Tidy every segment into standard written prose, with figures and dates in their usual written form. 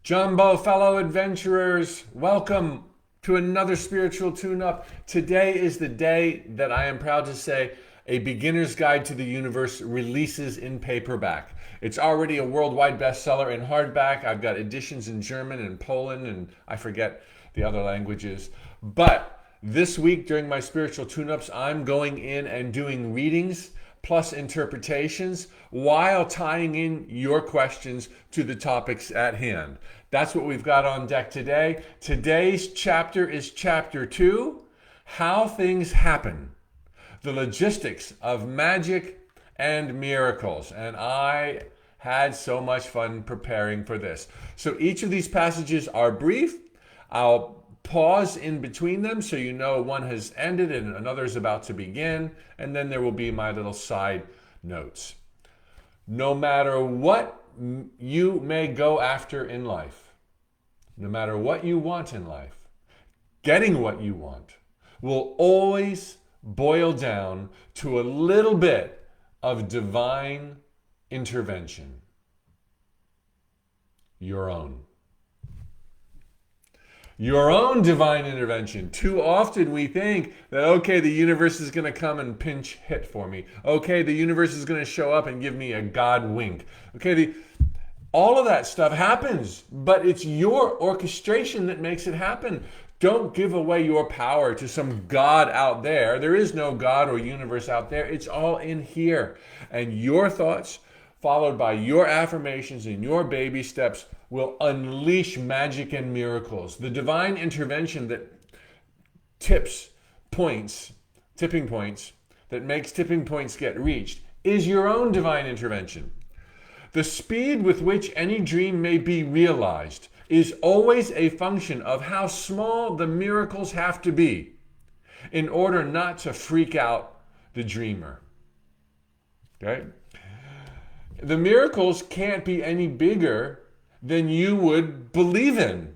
Jumbo, fellow adventurers, welcome to another spiritual tune up. Today is the day that I am proud to say A Beginner's Guide to the Universe releases in paperback. It's already a worldwide bestseller in hardback. I've got editions in German and Poland, and I forget the other languages. But this week during my spiritual tune-ups, I'm going in and doing readings plus interpretations while tying in your questions to the topics at hand. That's what we've got on deck today. Today's chapter is chapter 2, How Things Happen, the logistics of magic and miracles. And I had so much fun preparing for this. So each of these passages are brief. I'll pause in between them so you know one has ended and another is about to begin, and then there will be my little side notes. No matter what you may go after in life, no matter what you want in life, getting what you want will always boil down to a little bit of divine intervention. Your own. Your own divine intervention. Too often we think that, okay, the universe is going to come and pinch hit for me. Okay, the universe is going to show up and give me a God wink. Okay, all of that stuff happens, but it's your orchestration that makes it happen. Don't give away your power to some God out there. There is no God or universe out there. It's all in here. And your thoughts, followed by your affirmations and your baby steps, will unleash magic and miracles. The divine intervention that tipping points, that makes tipping points get reached, is your own divine intervention. The speed with which any dream may be realized is always a function of how small the miracles have to be in order not to freak out the dreamer. Okay? The miracles can't be any bigger than you would believe in.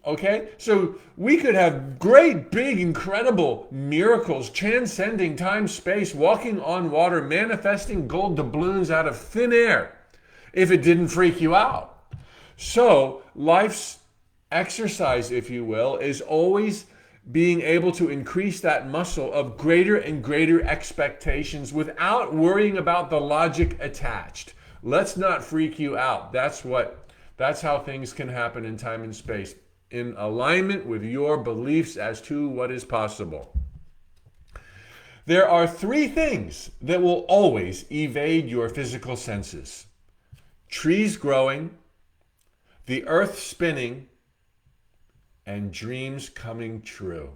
Okay? So we could have great, big, incredible miracles, transcending time, space, walking on water, manifesting gold doubloons out of thin air, if it didn't freak you out. So life's exercise, if you will, is always being able to increase that muscle of greater and greater expectations without worrying about the logic attached. Let's not freak you out. That's how things can happen in time and space, in alignment with your beliefs as to what is possible. There are 3 things that will always evade your physical senses: trees growing, the earth spinning, and dreams coming true.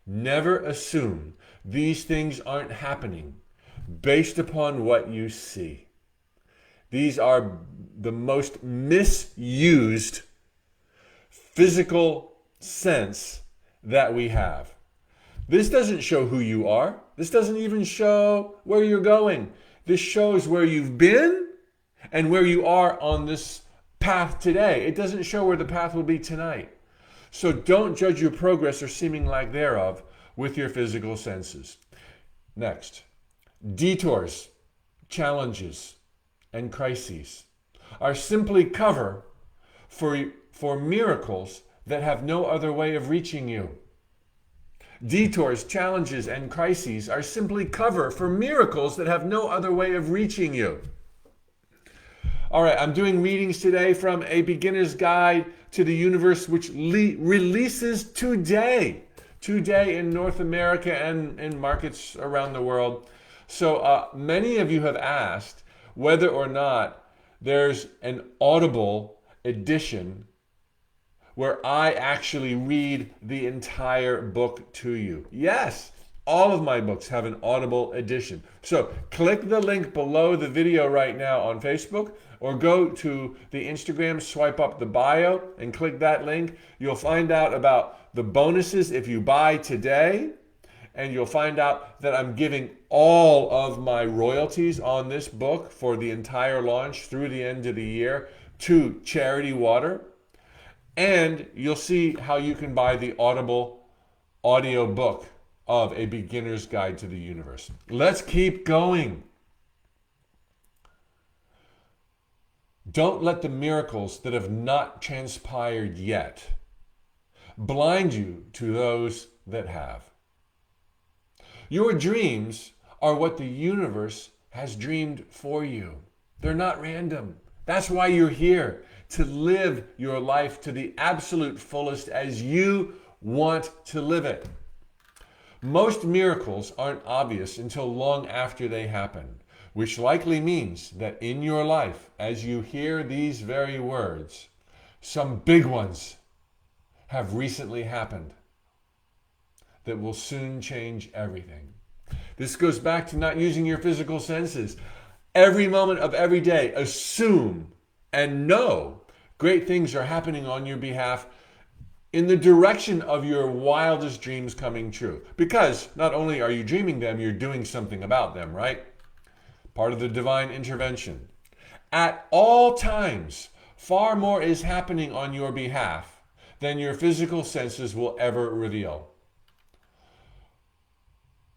Never assume these things aren't happening based upon what you see. These are the most misused physical sense that we have. This doesn't show who you are. This doesn't even show where you're going. This shows where you've been and where you are on this path today. It doesn't show where the path will be tonight. So don't judge your progress or seeming lack thereof with your physical senses. Next, detours, challenges, and crises are simply cover for miracles that have no other way of reaching you. Detours, challenges, and crises are simply cover for miracles that have no other way of reaching you. All right, I'm doing readings today from A Beginner's Guide to the Universe, which releases today in North America and in markets around the world. So many of you have asked whether or not there's an Audible edition where I actually read the entire book to you. Yes, all of my books have an Audible edition. So click the link below the video right now on Facebook, or go to the Instagram, swipe up the bio, and click that link. You'll find out about the bonuses if you buy today, and you'll find out that I'm giving all of my royalties on this book for the entire launch through the end of the year to Charity Water. And you'll see how you can buy the Audible audio book of A Beginner's Guide to the Universe. Let's keep going. Don't let the miracles that have not transpired yet blind you to those that have. Your dreams are what the universe has dreamed for you. They're not random. That's why you're here, to live your life to the absolute fullest as you want to live it. Most miracles aren't obvious until long after they happen, which likely means that in your life, as you hear these very words, some big ones have recently happened that will soon change everything. This goes back to not using your physical senses. Every moment of every day, assume and know great things are happening on your behalf in the direction of your wildest dreams coming true. Because not only are you dreaming them, you're doing something about them, right? Part of the divine intervention. At all times, far more is happening on your behalf than your physical senses will ever reveal.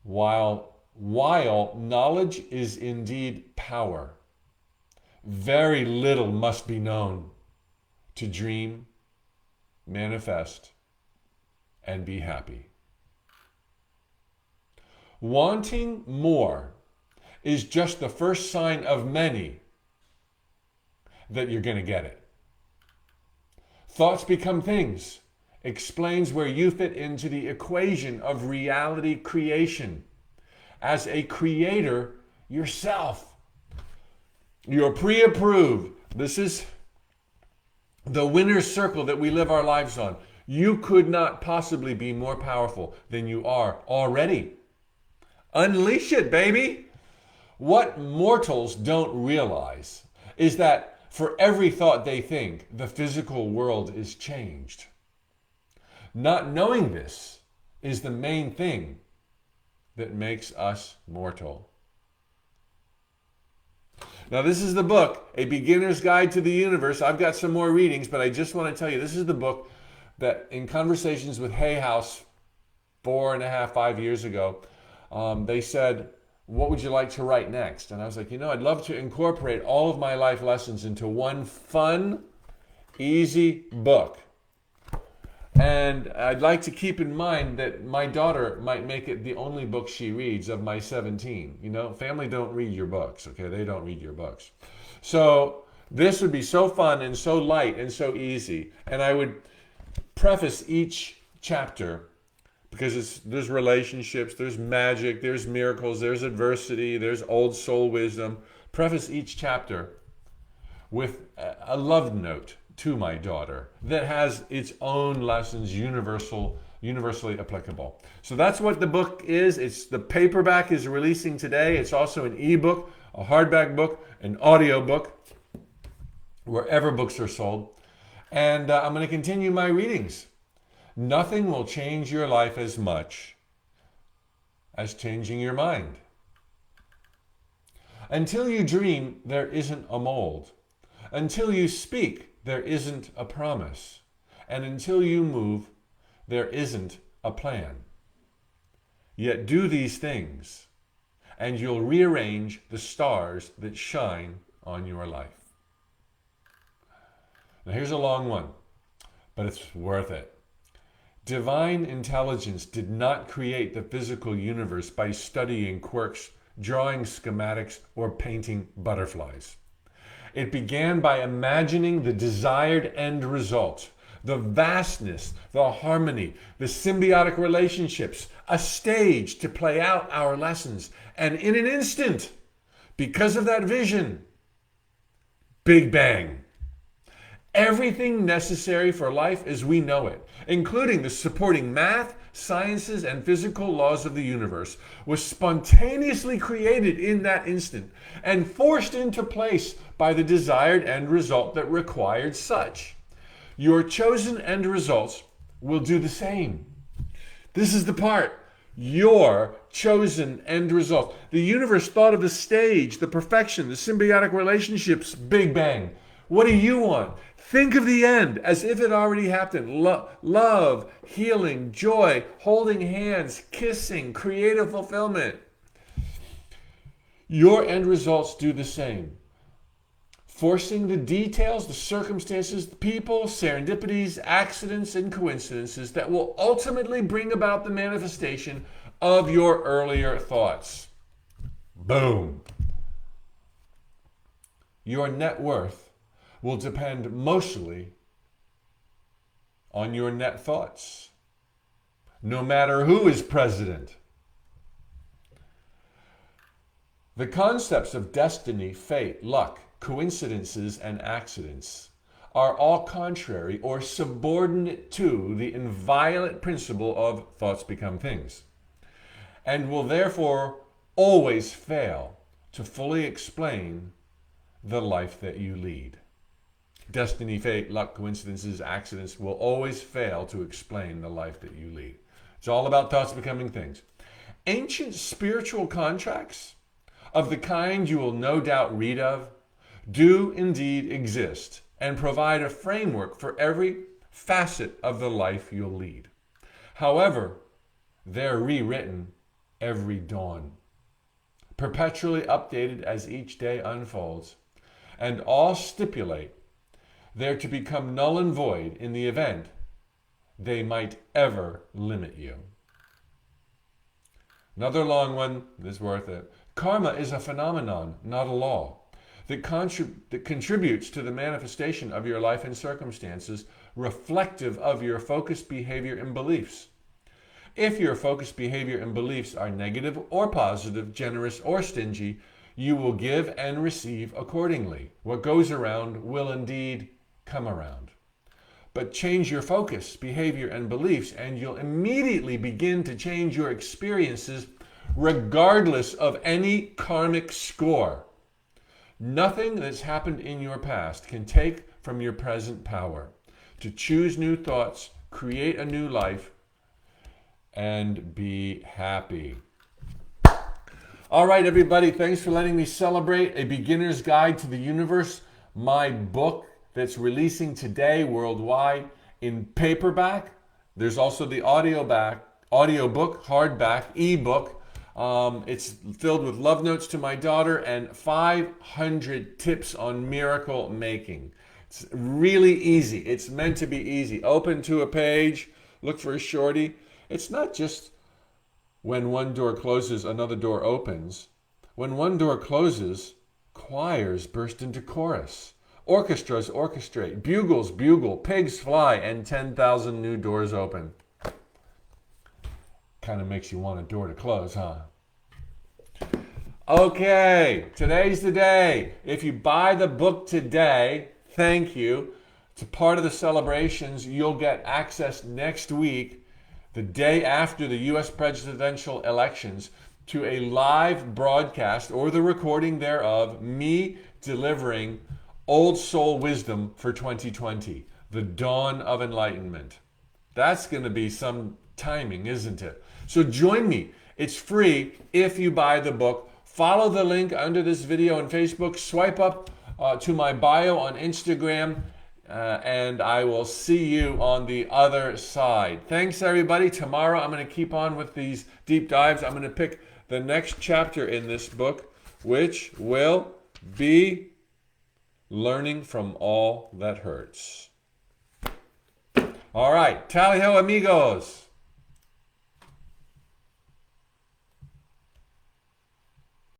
While knowledge is indeed power, very little must be known to dream, manifest, and be happy. Wanting more is just the first sign of many that you're going to get it. Thoughts become things explains where you fit into the equation of reality creation. As a creator yourself, you're pre-approved. This is the winner's circle that we live our lives on. You could not possibly be more powerful than you are already. Unleash it, baby. What mortals don't realize is that for every thought they think, the physical world is changed. Not knowing this is the main thing that makes us mortal. Now, this is the book, A Beginner's Guide to the Universe. I've got some more readings, but I just want to tell you, this is the book that in conversations with Hay House 4.5, 5 years ago, they said, what would you like to write next? And I was like, I'd love to incorporate all of my life lessons into one fun, easy book. And I'd like to keep in mind that my daughter might make it the only book she reads of my 17. Family don't read your books, okay? They don't read your books. So this would be so fun and so light and so easy. And I would preface each chapter, because there's relationships, there's magic, there's miracles, there's adversity, there's old soul wisdom. Preface each chapter with a love note to my daughter that has its own lessons, universally applicable. So that's what the book is. The paperback is releasing today. It's also an ebook, a hardback book, an audio book, wherever books are sold. And I'm going to continue my readings. Nothing will change your life as much as changing your mind. Until you dream, there isn't a mold. Until you speak, there isn't a promise. And until you move, there isn't a plan. Yet do these things, and you'll rearrange the stars that shine on your life. Now here's a long one, but it's worth it. Divine intelligence did not create the physical universe by studying quirks, drawing schematics, or painting butterflies. It began by imagining the desired end result, the vastness, the harmony, the symbiotic relationships, a stage to play out our lessons. And in an instant, because of that vision, Big Bang. Everything necessary for life as we know it, including the supporting math, sciences, and physical laws of the universe, was spontaneously created in that instant and forced into place by the desired end result that required such. Your chosen end results will do the same. This is the part. Your chosen end result. The universe thought of the stage, the perfection, the symbiotic relationships, Big Bang. What do you want? Think of the end as if it already happened. Love, healing, joy, holding hands, kissing, creative fulfillment. Your end results do the same. forcing the details, the circumstances, the people, serendipities, accidents, and coincidences that will ultimately bring about the manifestation of your earlier thoughts. Boom. Your net worth will depend mostly on your net thoughts, no matter who is president. The concepts of destiny, fate, luck, coincidences, and accidents are all contrary or subordinate to the inviolate principle of thoughts become things, and will therefore always fail to fully explain the life that you lead. Destiny, fate, luck, coincidences, accidents will always fail to explain the life that you lead. It's all about thoughts becoming things. Ancient spiritual contracts of the kind you will no doubt read of do indeed exist and provide a framework for every facet of the life you'll lead. However, they're rewritten every dawn, perpetually updated as each day unfolds, and all stipulate they're to become null and void in the event they might ever limit you. Another long one is worth it. Karma is a phenomenon, not a law, that contributes to the manifestation of your life and circumstances, reflective of your focused behavior and beliefs. If your focused behavior and beliefs are negative or positive, generous or stingy, you will give and receive accordingly. What goes around will indeed come around. But change your focus, behavior, and beliefs, and you'll immediately begin to change your experiences regardless of any karmic score. Nothing that's happened in your past can take from your present power to choose new thoughts, create a new life, and be happy. All right, everybody, thanks for letting me celebrate A Beginner's Guide to the Universe, my book that's releasing today worldwide in paperback. There's also the audiobook, hardback, ebook. It's filled with love notes to my daughter and 500 tips on miracle making. It's really easy. It's meant to be easy. Open to a page, look for a shorty. It's not just when one door closes, another door opens. When one door closes, choirs burst into chorus. Orchestras orchestrate, bugles bugle, pigs fly, and 10,000 new doors open. Kind of makes you want a door to close, huh? Okay, today's the day. If you buy the book today, thank you. It's a part of the celebrations. You'll get access next week, the day after the U.S. presidential elections, to a live broadcast or the recording thereof, me delivering Old Soul Wisdom for 2020, the dawn of enlightenment. That's going to be some timing, isn't it? So join me. It's free if you buy the book. Follow the link under this video on Facebook. Swipe up to my bio on Instagram, and I will see you on the other side. Thanks, everybody. Tomorrow I'm going to keep on with these deep dives. I'm going to pick the next chapter in this book, which will be Learning from All That Hurts. All right. Tally ho, amigos.